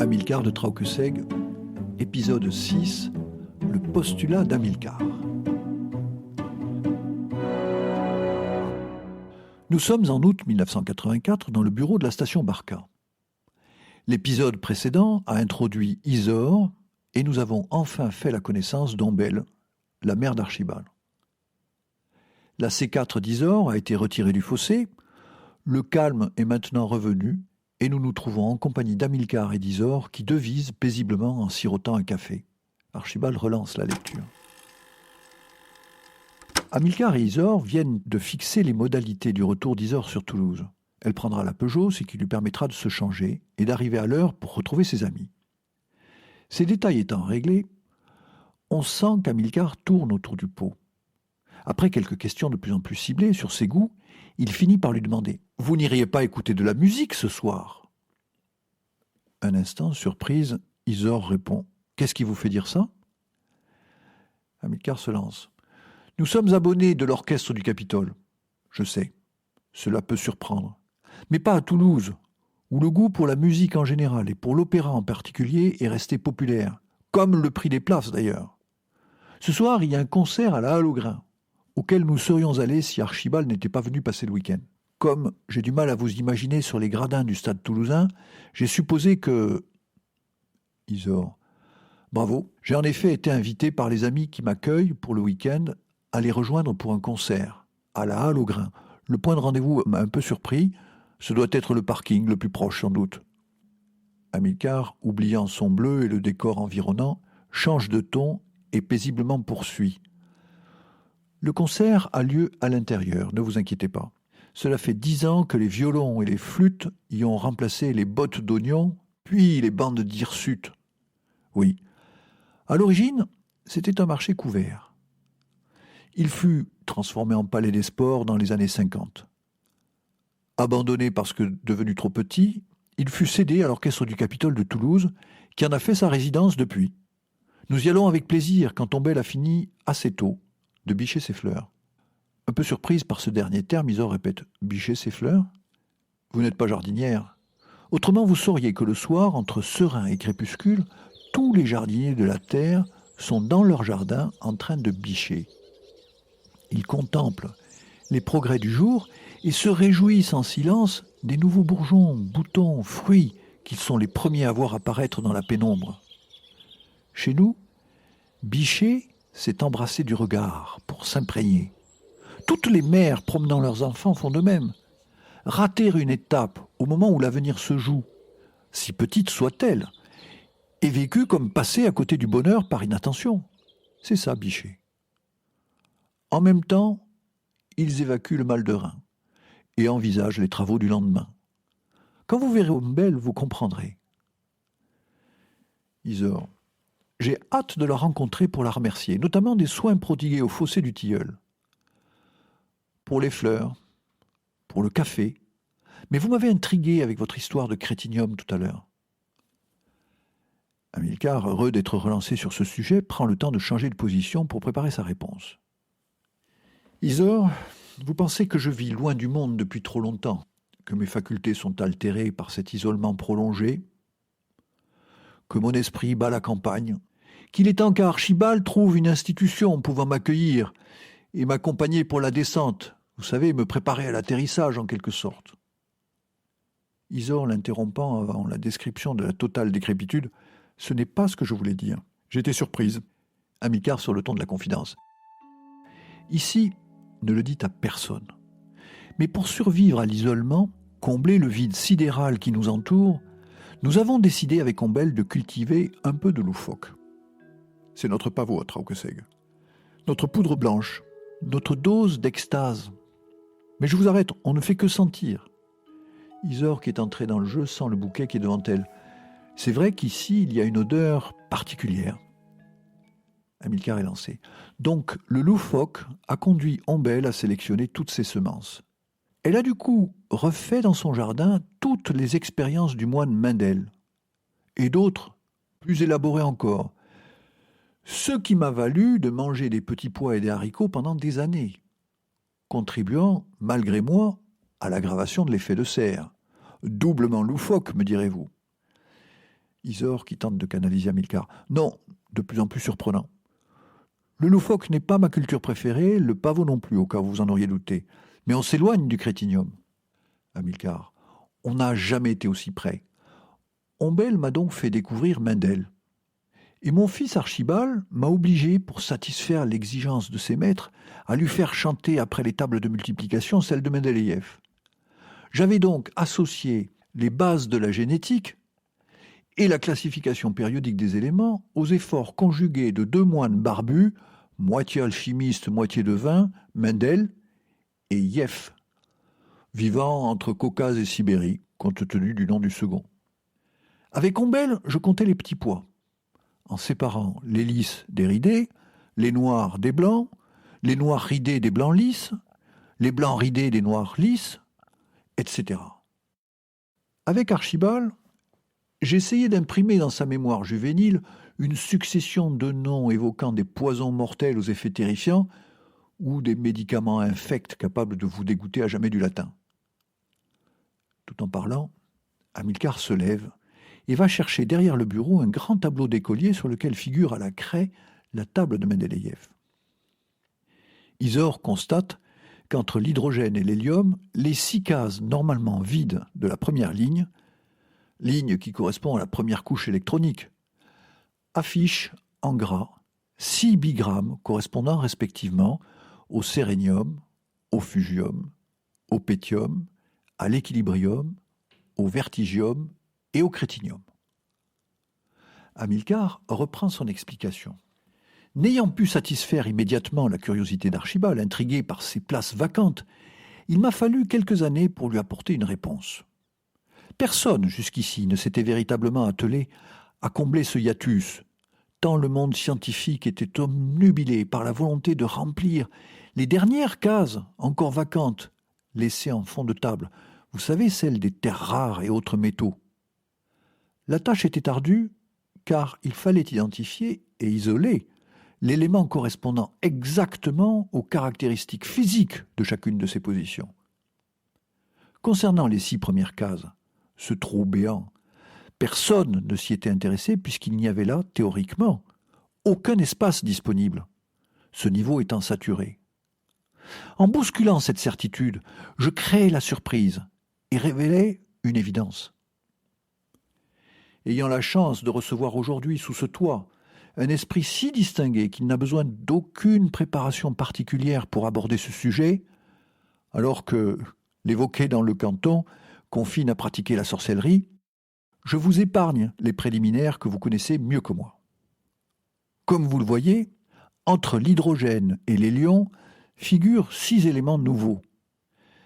Amilcar de Trauqueseg, épisode 6, le postulat d'Amilcar. Nous sommes en août 1984 dans le bureau de la station Barca. L'épisode précédent a introduit Isor et nous avons enfin fait la connaissance d'Ombel, la mère d'Archibald. La C4 d'Isor a été retirée du fossé, le calme est maintenant revenu et nous nous trouvons en compagnie d'Amilcar et d'Isor qui devisent paisiblement en sirotant un café. Archibald relance la lecture. Amilcar et Isor viennent de fixer les modalités du retour d'Isor sur Toulouse. Elle prendra la Peugeot, ce qui lui permettra de se changer et d'arriver à l'heure pour retrouver ses amis. Ces détails étant réglés, on sent qu'Amilcar tourne autour du pot. Après quelques questions de plus en plus ciblées sur ses goûts, il finit par lui demander « Vous n'iriez pas écouter de la musique ce soir ?» Un instant, surprise, Isor répond « Qu'est-ce qui vous fait dire ça ?» Amilcar se lance. « Nous sommes abonnés de l'orchestre du Capitole. Je sais, cela peut surprendre. Mais pas à Toulouse, où le goût pour la musique en général et pour l'opéra en particulier est resté populaire, comme le prix des places d'ailleurs. Ce soir, il y a un concert à la Halle aux Grains, auquel nous serions allés si Archibald n'était pas venu passer le week-end. Comme j'ai du mal à vous imaginer sur les gradins du stade toulousain, j'ai supposé que... Isor. Bravo, j'ai en effet été invité par les amis qui m'accueillent pour le week-end à les rejoindre pour un concert, à la Halle aux Grains. Le point de rendez-vous m'a un peu surpris, ce doit être le parking le plus proche sans doute. Amilcar, oubliant son bleu et le décor environnant, change de ton et paisiblement poursuit. Le concert a lieu à l'intérieur, ne vous inquiétez pas. Cela fait 10 ans que les violons et les flûtes y ont remplacé les bottes d'oignons, puis les bandes d'hirsutes. Oui, à l'origine, c'était un marché couvert. Il fut transformé en palais des sports dans les années 50. Abandonné parce que devenu trop petit, il fut cédé à l'orchestre du Capitole de Toulouse, qui en a fait sa résidence depuis. Nous y allons avec plaisir quand Ombel a fini assez tôt de bicher ses fleurs. Un peu surprise par ce dernier terme, Isor répète « Bicher ses fleurs ?» Vous n'êtes pas jardinière. Autrement, vous sauriez que le soir, entre serein et crépuscule, tous les jardiniers de la terre sont dans leur jardin en train de bicher. Ils contemplent les progrès du jour et se réjouissent en silence des nouveaux bourgeons, boutons, fruits qu'ils sont les premiers à voir apparaître dans la pénombre. Chez nous, bicher, c'est embrasser du regard pour s'imprégner. Toutes les mères promenant leurs enfants font de même. Rater une étape au moment où l'avenir se joue, si petite soit-elle, est vécu comme passer à côté du bonheur par inattention. C'est ça, bicher. En même temps, ils évacuent le mal de rein et envisagent les travaux du lendemain. Quand vous verrez Ombel, vous comprendrez. Isor. J'ai hâte de la rencontrer pour la remercier, notamment des soins prodigués au fossé du tilleul. Pour les fleurs, pour le café, mais vous m'avez intrigué avec votre histoire de crétinium tout à l'heure. Amilcar, heureux d'être relancé sur ce sujet, prend le temps de changer de position pour préparer sa réponse. Isor, vous pensez que je vis loin du monde depuis trop longtemps, que mes facultés sont altérées par cet isolement prolongé, que mon esprit bat la campagne, qu'il est temps qu'Archibald trouve une institution pouvant m'accueillir et m'accompagner pour la descente, vous savez, me préparer à l'atterrissage en quelque sorte. Isor l'interrompant avant la description de la totale décrépitude, ce n'est pas ce que je voulais dire. J'étais surprise. Amilcar sur le ton de la confidence. Ici, ne le dites à personne. Mais pour survivre à l'isolement, combler le vide sidéral qui nous entoure, nous avons décidé avec Ombel de cultiver un peu de loufoque. C'est notre pavot à Trauqueseg. Notre poudre blanche, notre dose d'extase. Mais je vous arrête, on ne fait que sentir. Isor, qui est entrée dans le jeu, sent le bouquet qui est devant elle. C'est vrai qu'ici, il y a une odeur particulière. Amilcar est lancé. Donc, le loufoque a conduit Ombel à sélectionner toutes ses semences. Elle a du coup refait dans son jardin toutes les expériences du moine Mendel. Et d'autres, plus élaborées encore. Ce qui m'a valu de manger des petits pois et des haricots pendant des années, contribuant, malgré moi, à l'aggravation de l'effet de serre. Doublement loufoque, me direz-vous. Isor qui tente de canaliser Amilcar. Non, de plus en plus surprenant. Le loufoque n'est pas ma culture préférée, le pavot non plus, au cas où vous en auriez douté. Mais on s'éloigne du crétinium. Amilcar. On n'a jamais été aussi près. Ombel m'a donc fait découvrir Mendel. Et mon fils Archibald m'a obligé, pour satisfaire l'exigence de ses maîtres, à lui faire chanter après les tables de multiplication celle de Mendeleïev. J'avais donc associé les bases de la génétique et la classification périodique des éléments aux efforts conjugués de deux moines barbus, moitié alchimistes, moitié devins, Mendel et Ieff, vivant entre Caucase et Sibérie, compte tenu du nom du second. Avec Ombel, je comptais les petits pois, en séparant les lisses des ridés, les noirs des blancs, les noirs ridés des blancs lisses, les blancs ridés des noirs lisses, etc. Avec Archibald, j'essayais d'imprimer dans sa mémoire juvénile une succession de noms évoquant des poisons mortels aux effets terrifiants ou des médicaments infects capables de vous dégoûter à jamais du latin. Tout en parlant, Amilcar se lève et va chercher derrière le bureau un grand tableau d'écolier sur lequel figure à la craie la table de Mendeleïev. Isor constate qu'entre l'hydrogène et l'hélium, les 6 cases normalement vides de la première ligne qui correspond à la première couche électronique, affichent en gras 6 bigrammes correspondant respectivement au sérénium, au fugium, au pétium, à l'équilibrium, au vertigium et au crétinium. Amilcar reprend son explication. N'ayant pu satisfaire immédiatement la curiosité d'Archibald, intrigué par ces places vacantes, il m'a fallu quelques années pour lui apporter une réponse. Personne jusqu'ici ne s'était véritablement attelé à combler ce hiatus, tant le monde scientifique était omnubilé par la volonté de remplir les dernières cases encore vacantes, laissées en fond de table, vous savez, celles des terres rares et autres métaux. La tâche était ardue, car il fallait identifier et isoler l'élément correspondant exactement aux caractéristiques physiques de chacune de ces positions. Concernant les 6 premières cases, ce trou béant, personne ne s'y était intéressé puisqu'il n'y avait là, théoriquement, aucun espace disponible, ce niveau étant saturé. En bousculant cette certitude, je créai la surprise et révélai une évidence. Ayant la chance de recevoir aujourd'hui sous ce toit un esprit si distingué qu'il n'a besoin d'aucune préparation particulière pour aborder ce sujet, alors que l'évoquer dans le canton confine à pratiquer la sorcellerie, je vous épargne les préliminaires que vous connaissez mieux que moi. Comme vous le voyez, entre l'hydrogène et l'hélium figurent 6 éléments nouveaux.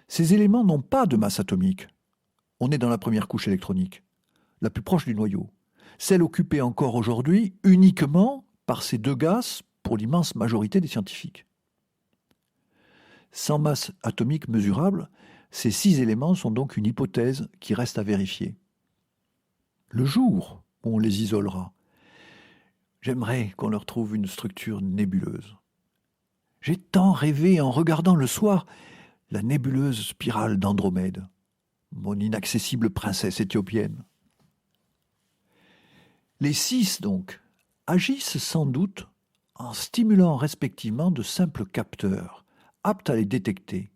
Ces éléments n'ont pas de masse atomique. On est dans la première couche électronique, la plus proche du noyau, celle occupée encore aujourd'hui uniquement par ces 2 gaz pour l'immense majorité des scientifiques. Sans masse atomique mesurable, ces 6 éléments sont donc une hypothèse qui reste à vérifier. Le jour où on les isolera, j'aimerais qu'on leur trouve une structure nébuleuse. J'ai tant rêvé en regardant le soir la nébuleuse spirale d'Andromède, mon inaccessible princesse éthiopienne. Les 6, donc, agissent sans doute en stimulant respectivement de simples capteurs, aptes à les détecter.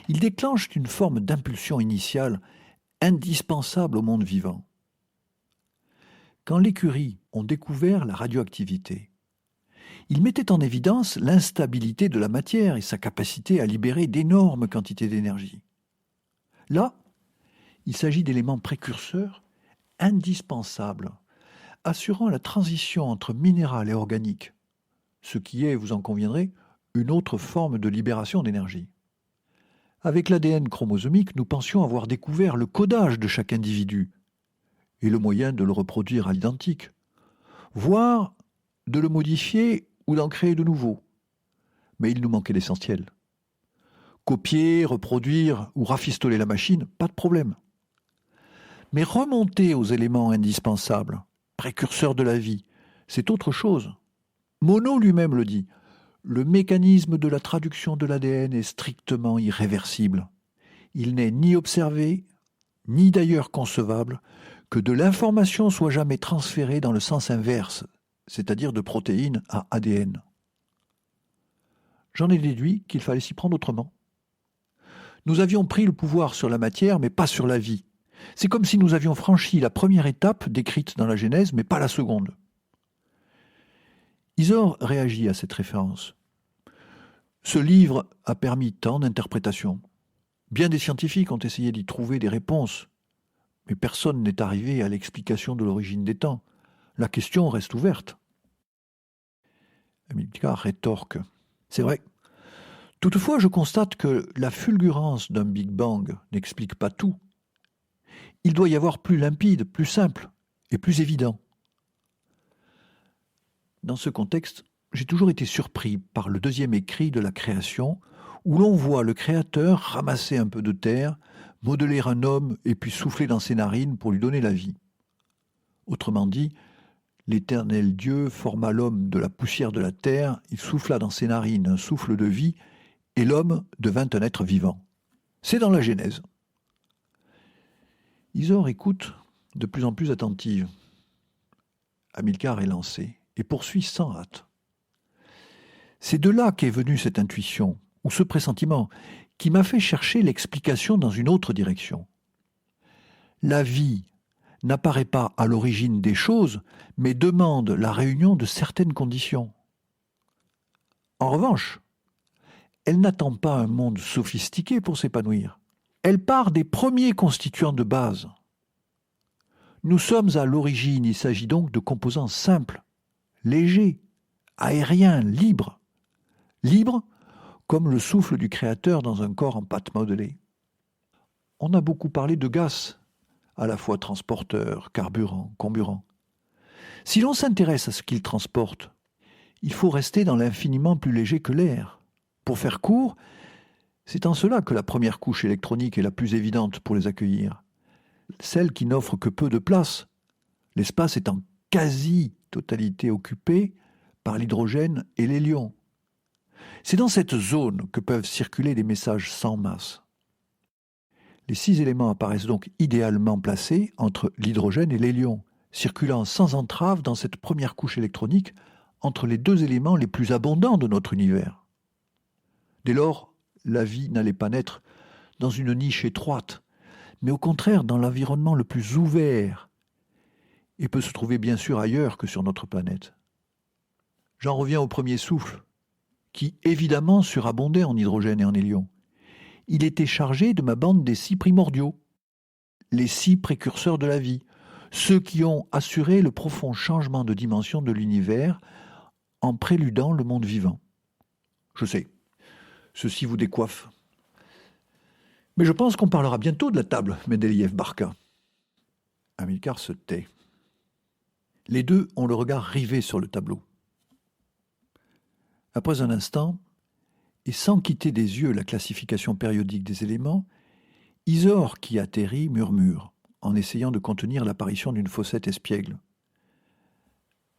Ils déclenchent une forme d'impulsion initiale indispensable au monde vivant. Quand les Curie ont découvert la radioactivité, ils mettaient en évidence l'instabilité de la matière et sa capacité à libérer d'énormes quantités d'énergie. Là, il s'agit d'éléments précurseurs indispensables, assurant la transition entre minéral et organique, ce qui est, vous en conviendrez, une autre forme de libération d'énergie. Avec l'ADN chromosomique, nous pensions avoir découvert le codage de chaque individu et le moyen de le reproduire à l'identique, voire de le modifier ou d'en créer de nouveaux. Mais il nous manquait l'essentiel. Copier, reproduire ou rafistoler la machine, pas de problème. Mais remonter aux éléments indispensables, précurseurs de la vie, c'est autre chose. Monod lui-même le dit. Le mécanisme de la traduction de l'ADN est strictement irréversible. Il n'est ni observé, ni d'ailleurs concevable, que de l'information soit jamais transférée dans le sens inverse, c'est-à-dire de protéines à ADN. J'en ai déduit qu'il fallait s'y prendre autrement. Nous avions pris le pouvoir sur la matière, mais pas sur la vie. C'est comme si nous avions franchi la première étape décrite dans la Genèse, mais pas la seconde. Isor réagit à cette référence. Ce livre a permis tant d'interprétations. Bien des scientifiques ont essayé d'y trouver des réponses, mais personne n'est arrivé à l'explication de l'origine des temps. La question reste ouverte. Amilcar rétorque. C'est vrai. Toutefois, je constate que la fulgurance d'un Big Bang n'explique pas tout. Il doit y avoir plus limpide, plus simple et plus évident. Dans ce contexte, j'ai toujours été surpris par le deuxième écrit de la création, où l'on voit le Créateur ramasser un peu de terre, modeler un homme et puis souffler dans ses narines pour lui donner la vie. Autrement dit, l'Éternel Dieu forma l'homme de la poussière de la terre, il souffla dans ses narines un souffle de vie, et l'homme devint un être vivant. C'est dans la Genèse. Isor écoute de plus en plus attentive. Amilcar est lancé et poursuit sans hâte. C'est de là qu'est venue cette intuition, ou ce pressentiment, qui m'a fait chercher l'explication dans une autre direction. La vie n'apparaît pas à l'origine des choses, mais demande la réunion de certaines conditions. En revanche, elle n'attend pas un monde sophistiqué pour s'épanouir. Elle part des premiers constituants de base. Nous sommes à l'origine, il s'agit donc de composants simples, légers, aériens, libres. Libres comme le souffle du Créateur dans un corps en pâte modelée. On a beaucoup parlé de gaz, à la fois transporteur, carburant, comburant. Si l'on s'intéresse à ce qu'il transporte, il faut rester dans l'infiniment plus léger que l'air. Pour faire court, c'est en cela que la première couche électronique est la plus évidente pour les accueillir. Celle qui n'offre que peu de place, l'espace étant quasi-totalité occupé par l'hydrogène et l'hélium. C'est dans cette zone que peuvent circuler des messages sans masse. Les 6 éléments apparaissent donc idéalement placés entre l'hydrogène et l'hélium, circulant sans entrave dans cette première couche électronique entre les 2 éléments les plus abondants de notre univers. Dès lors, la vie n'allait pas naître dans une niche étroite, mais au contraire dans l'environnement le plus ouvert, et peut se trouver bien sûr ailleurs que sur notre planète. J'en reviens au premier souffle, qui évidemment surabondait en hydrogène et en hélium. Il était chargé de ma bande des 6 primordiaux, les 6 précurseurs de la vie, ceux qui ont assuré le profond changement de dimension de l'univers en préludant le monde vivant. Je sais, ceci vous décoiffe. Mais je pense qu'on parlera bientôt de la table Mendeleïev-Barca. Amilcar se tait. Les deux ont le regard rivé sur le tableau. Après un instant, et sans quitter des yeux la classification périodique des éléments, Isor, qui atterrit, murmure, en essayant de contenir l'apparition d'une fossette espiègle.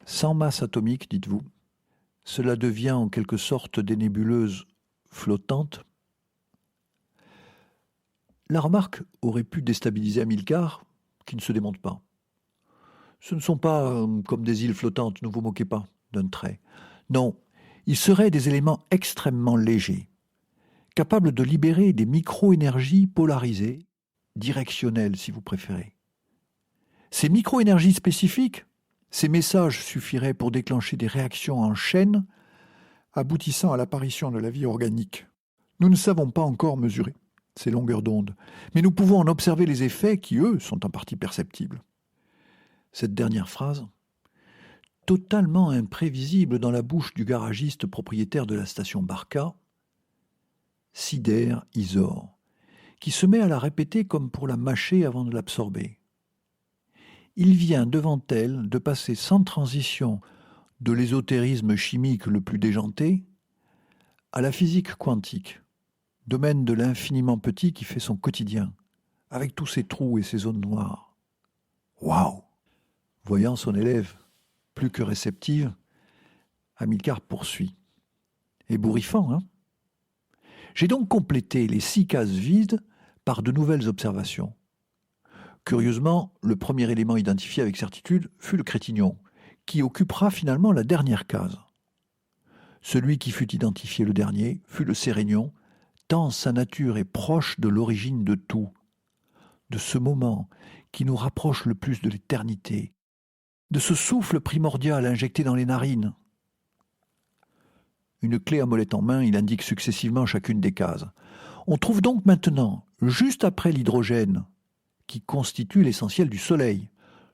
Sans masse atomique, dites-vous, cela devient en quelque sorte des nébuleuses flottantes. La remarque aurait pu déstabiliser Amilcar, qui ne se démonte pas. Ce ne sont pas comme des îles flottantes, ne vous moquez pas d'un trait. Non, ils seraient des éléments extrêmement légers, capables de libérer des micro-énergies polarisées, directionnelles si vous préférez. Ces micro-énergies spécifiques, ces messages suffiraient pour déclencher des réactions en chaîne, aboutissant à l'apparition de la vie organique. Nous ne savons pas encore mesurer ces longueurs d'onde, mais nous pouvons en observer les effets qui, eux, sont en partie perceptibles. Cette dernière phrase, totalement imprévisible dans la bouche du garagiste propriétaire de la station Barca, sidère Isor, qui se met à la répéter comme pour la mâcher avant de l'absorber. Il vient devant elle de passer sans transition de l'ésotérisme chimique le plus déjanté à la physique quantique, domaine de l'infiniment petit qui fait son quotidien, avec tous ses trous et ses zones noires. Waouh! Voyant son élève plus que réceptive, Amilcar poursuit. Ébouriffant, hein? J'ai donc complété les 6 cases vides par de nouvelles observations. Curieusement, le premier élément identifié avec certitude fut le Crétignon, qui occupera finalement la dernière case. Celui qui fut identifié le dernier fut le Sérignon, tant sa nature est proche de l'origine de tout, de ce moment qui nous rapproche le plus de l'éternité, de ce souffle primordial injecté dans les narines. Une clé à molette en main, il indique successivement chacune des cases. On trouve donc maintenant, juste après l'hydrogène, qui constitue l'essentiel du Soleil,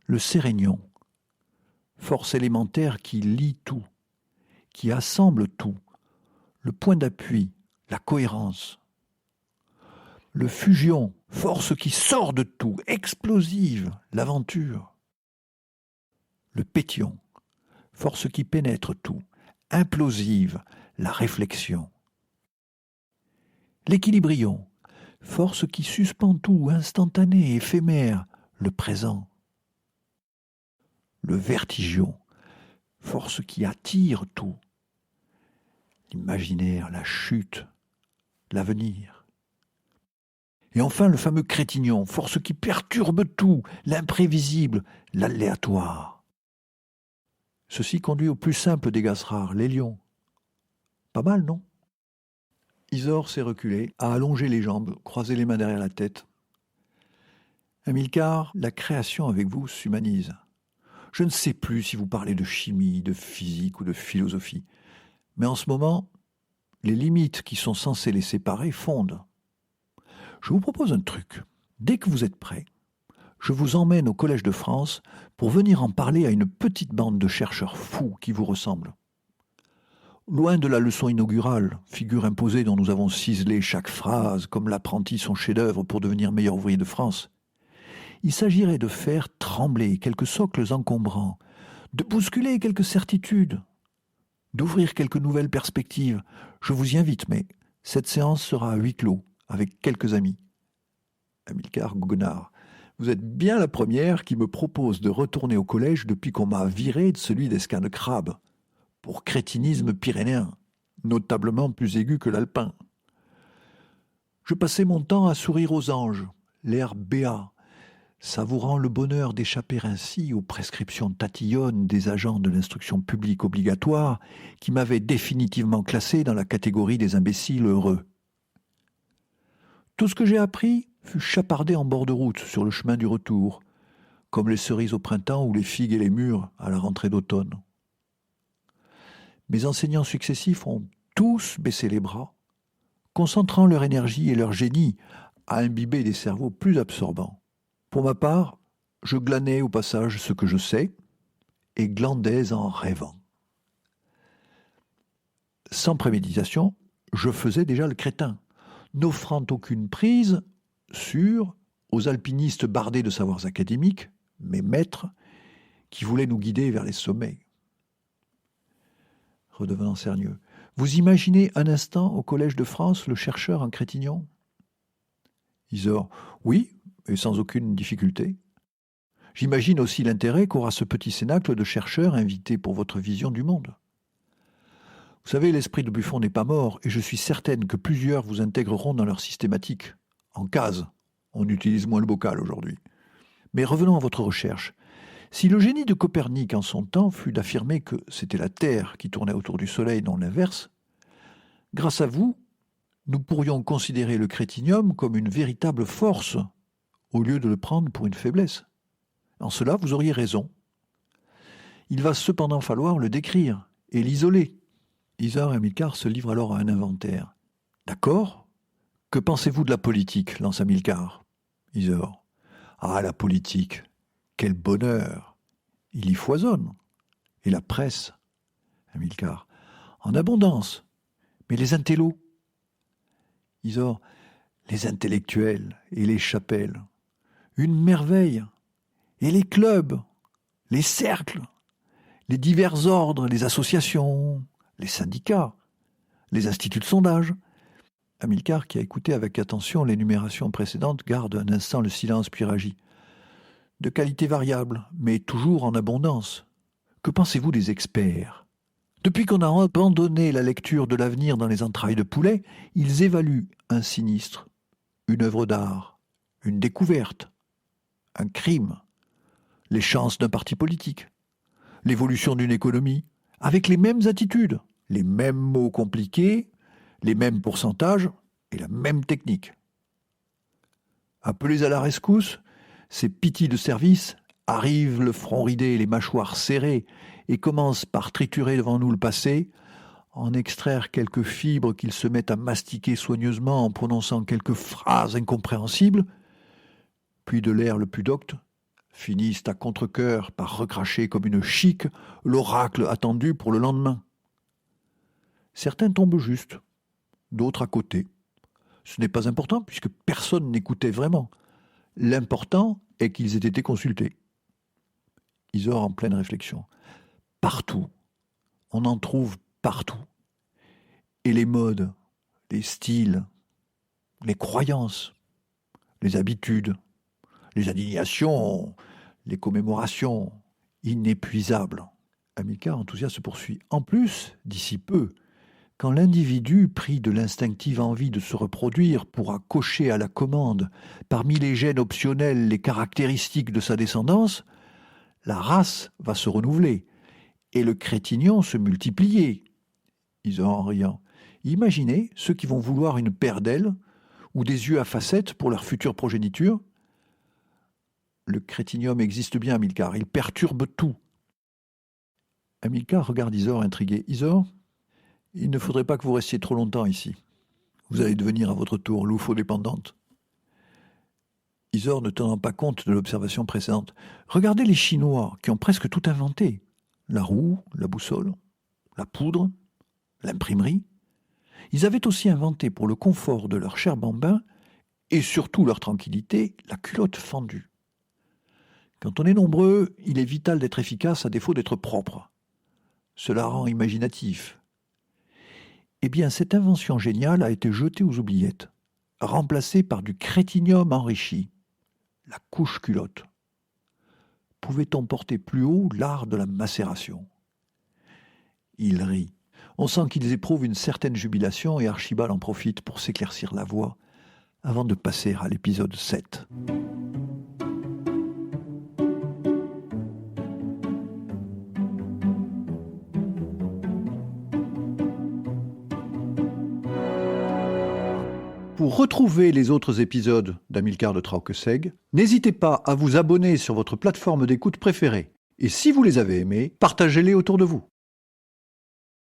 le Sérignon, force élémentaire qui lie tout, qui assemble tout, le point d'appui, la cohérence. Le fusion, force qui sort de tout, explosive, l'aventure. Le pétion, force qui pénètre tout, implosive, la réflexion. L'équilibrion, force qui suspend tout, instantané, éphémère, le présent. Le vertigion, force qui attire tout, l'imaginaire, la chute, l'avenir. Et enfin le fameux Crétignon, force qui perturbe tout, l'imprévisible, l'aléatoire. Ceci conduit au plus simple des gaz rares, l'hélion. Pas mal, non? Isor s'est reculé, a allongé les jambes, croisé les mains derrière la tête. Hamilcar, la création avec vous s'humanise. Je ne sais plus si vous parlez de chimie, de physique ou de philosophie, mais en ce moment, les limites qui sont censées les séparer fondent. Je vous propose un truc. Dès que vous êtes prêts, je vous emmène au Collège de France pour venir en parler à une petite bande de chercheurs fous qui vous ressemblent. Loin de la leçon inaugurale, figure imposée dont nous avons ciselé chaque phrase comme l'apprenti son chef-d'œuvre pour devenir meilleur ouvrier de France, il s'agirait de faire trembler quelques socles encombrants, de bousculer quelques certitudes, d'ouvrir quelques nouvelles perspectives. Je vous y invite, mais cette séance sera à huis clos, avec quelques amis. Hamilcar goguenard, vous êtes bien la première qui me propose de retourner au collège depuis qu'on m'a viré de celui d'Escane-Crabe, pour crétinisme pyrénéen, notablement plus aigu que l'alpin. Je passais mon temps à sourire aux anges, l'air béat, savourant le bonheur d'échapper ainsi aux prescriptions tatillonnes des agents de l'instruction publique obligatoire qui m'avaient définitivement classé dans la catégorie des imbéciles heureux. Tout ce que j'ai appris fut chapardé en bord de route sur le chemin du retour, comme les cerises au printemps ou les figues et les mûres à la rentrée d'automne. Mes enseignants successifs ont tous baissé les bras, concentrant leur énergie et leur génie à imbiber des cerveaux plus absorbants. Pour ma part, je glanais au passage ce que je sais et glandais en rêvant. Sans préméditation, je faisais déjà le crétin, n'offrant aucune prise aux alpinistes bardés de savoirs académiques, mes maîtres, qui voulaient nous guider vers les sommets. Redevenant sérieux, vous imaginez un instant au Collège de France le chercheur en Crétignon? Isor, oui, et sans aucune difficulté. J'imagine aussi l'intérêt qu'aura ce petit cénacle de chercheurs invités pour votre vision du monde. Vous savez, l'esprit de Buffon n'est pas mort, et je suis certaine que plusieurs vous intégreront dans leur systématique. En case, on utilise moins le bocal aujourd'hui. Mais revenons à votre recherche. Si le génie de Copernic en son temps fut d'affirmer que c'était la Terre qui tournait autour du Soleil, non l'inverse, grâce à vous, nous pourrions considérer le crétinium comme une véritable force, au lieu de le prendre pour une faiblesse. En cela, vous auriez raison. Il va cependant falloir le décrire et l'isoler. Isor et Hamilcar se livrent alors à un inventaire. D'accord? Que pensez-vous de la politique, lance Hamilcar. Isor. Ah, la politique, quel bonheur! Il y foisonne. Et la presse? Hamilcar. En abondance. Mais les intellos? Isor. Les intellectuels et les chapelles. Une merveille. Et les clubs, les cercles, les divers ordres, les associations, les syndicats, les instituts de sondage. Hamilcar, qui a écouté avec attention l'énumération précédente, garde un instant le silence puis réagit. De qualité variable, mais toujours en abondance. Que pensez-vous des experts? Depuis qu'on a abandonné la lecture de l'avenir dans les entrailles de poulet, ils évaluent un sinistre, une œuvre d'art, une découverte. un crime, les chances d'un parti politique, l'évolution d'une économie, avec les mêmes attitudes, les mêmes mots compliqués, les mêmes pourcentages et la même technique. Appelés à la rescousse, ces pitis de service arrivent le front ridé et les mâchoires serrées et commencent par triturer devant nous le passé, en extraire quelques fibres qu'ils se mettent à mastiquer soigneusement en prononçant quelques phrases incompréhensibles, puis de l'air le plus docte, finissent à contre-cœur par recracher comme une chique l'oracle attendu pour le lendemain. Certains tombent juste, d'autres à côté. Ce n'est pas important puisque personne n'écoutait vraiment. L'important est qu'ils aient été consultés. Isor en pleine réflexion. Partout. On en trouve partout. Et les modes, les styles, les croyances, les habitudes, les indignations, les commémorations, inépuisables. Amilcar enthousiaste se poursuit. En plus, d'ici peu, quand l'individu, pris de l'instinctive envie de se reproduire, pourra cocher à la commande, parmi les gènes optionnels, les caractéristiques de sa descendance, la race va se renouveler et le crétignon se multiplier. Isor en riant. Imaginez ceux qui vont vouloir une paire d'ailes ou des yeux à facettes pour leur future progéniture. Le crétinium existe bien, Amilcar. Il perturbe tout. Amilcar regarde Isor intrigué. Isor, il ne faudrait pas que vous restiez trop longtemps ici. Vous allez devenir à votre tour loufo-dépendante. Isor ne tenant pas compte de l'observation précédente. Regardez les Chinois qui ont presque tout inventé. La roue, la boussole, la poudre, l'imprimerie. Ils avaient aussi inventé pour le confort de leurs chers bambins et surtout leur tranquillité, la culotte fendue. Quand on est nombreux, il est vital d'être efficace à défaut d'être propre. Cela rend imaginatif. Eh bien, cette invention géniale a été jetée aux oubliettes, remplacée par du crétinium enrichi, la couche culotte. Pouvait-on porter plus haut l'art de la macération ? Il rit. On sent qu'ils éprouvent une certaine jubilation et Archibald en profite pour s'éclaircir la voix avant de passer à l'épisode 7. Pour retrouver les autres épisodes d'Amilcar de Traukeseg, n'hésitez pas à vous abonner sur votre plateforme d'écoute préférée. Et si vous les avez aimés, partagez-les autour de vous.